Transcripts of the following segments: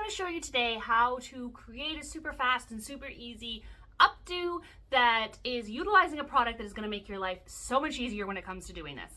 to show you today how to create a super fast and super easy updo that is utilizing a product that is going to make your life so much easier when it comes to doing this.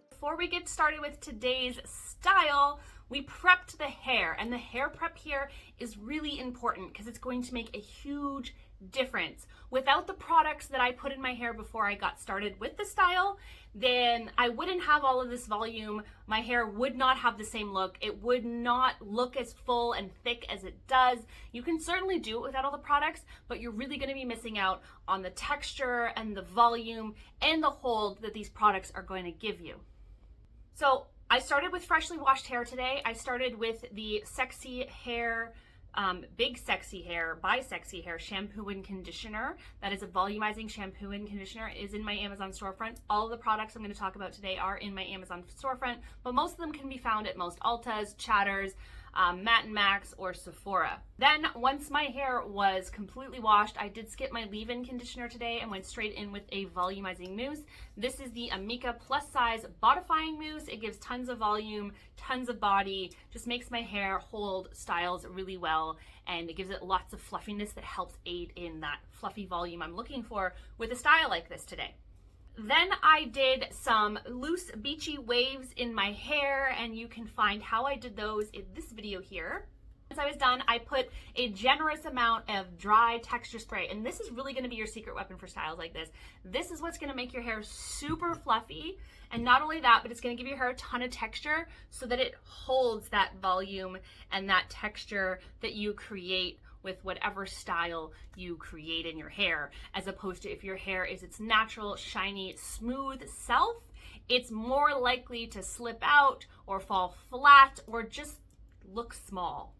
Before we get started with today's style, we prepped the hair, and the hair prep here is really important because it's going to make a huge difference. Without the products that I put in my hair before I got started with the style, then I wouldn't have all of this volume. My hair would not have the same look. It would not look as full and thick as it does. You can certainly do it without all the products, but you're really going to be missing out on the texture and the volume and the hold that these products are going to give you. So I started with freshly washed hair today. I started with the Sexy Hair, Big Sexy Hair by Sexy Hair shampoo and conditioner. That is a volumizing shampoo and conditioner. It is in my Amazon storefront. All of the products I'm going to talk about today are in my Amazon storefront, but most of them can be found at most Ultas, Chatters, Matt and Max, or Sephora. Then once my hair was completely washed, I did skip my leave-in conditioner today and went straight in with a volumizing mousse. This is the Amika plus size bodifying mousse. It gives tons of volume, tons of body, just makes my hair hold styles really well, and it gives it lots of fluffiness that helps aid in that fluffy volume I'm looking for with a style like this today. Then I did some loose beachy waves in my hair, and you can find how I did those in this video here. Once I was done, I put a generous amount of dry texture spray, and this is really going to be your secret weapon for styles like this. This is what's going to make your hair super fluffy, and not only that, but it's going to give your hair a ton of texture so that it holds that volume and that texture that you create with whatever style you create in your hair, as opposed to if your hair is its natural, shiny, smooth self, it's more likely to slip out or fall flat or just look small.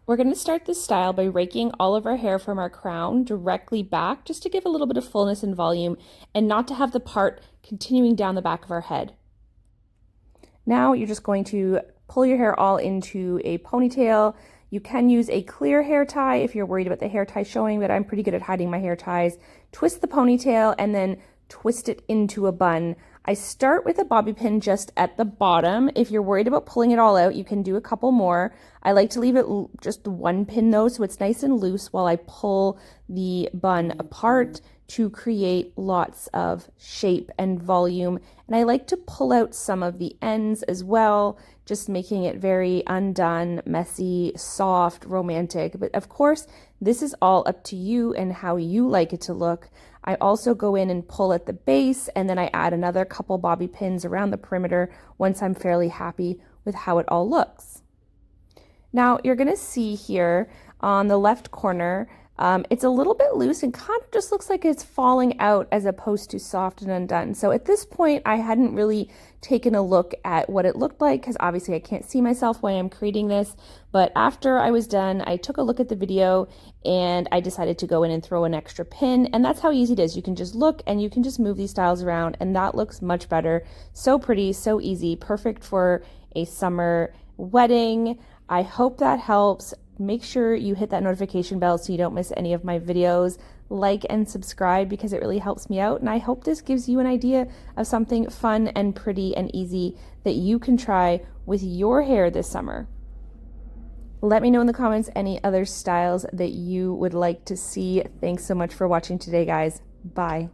We're going to start this style by raking all of our hair from our crown directly back, just to give a little bit of fullness and volume and not to have the part continuing down the back of our head. Now you're just going to pull your hair all into a ponytail. You can use a clear hair tie if you're worried about the hair tie showing, but I'm pretty good at hiding my hair ties. Twist the ponytail and then twist it into a bun. I start with a bobby pin just at the bottom. If you're worried about pulling it all out, you can do a couple more. I like to leave it just one pin though, so it's nice and loose while I pull the bun apart to create lots of shape and volume. And I like to pull out some of the ends as well, just making it very undone, messy, soft, romantic. But of course, this is all up to you and how you like it to look. I also go in and pull at the base, and then I add another couple bobby pins around the perimeter once I'm fairly happy with how it all looks. Now you're gonna see here on the left corner, it's a little bit loose and kind of just looks like it's falling out as opposed to soft and undone. So at this point, I hadn't really taken a look at what it looked like because obviously I can't see myself while I'm creating this. But after I was done, I took a look at the video and I decided to go in and throw an extra pin. And that's how easy it is. You can just look and you can just move these styles around, and that looks much better. So pretty, so easy, perfect for a summer wedding. I hope that helps. Make sure you hit that notification bell so you don't miss any of my videos. Like and subscribe because it really helps me out. And I hope this gives you an idea of something fun and pretty and easy that you can try with your hair this summer. Let me know in the comments any other styles that you would like to see. Thanks so much for watching today, guys. Bye.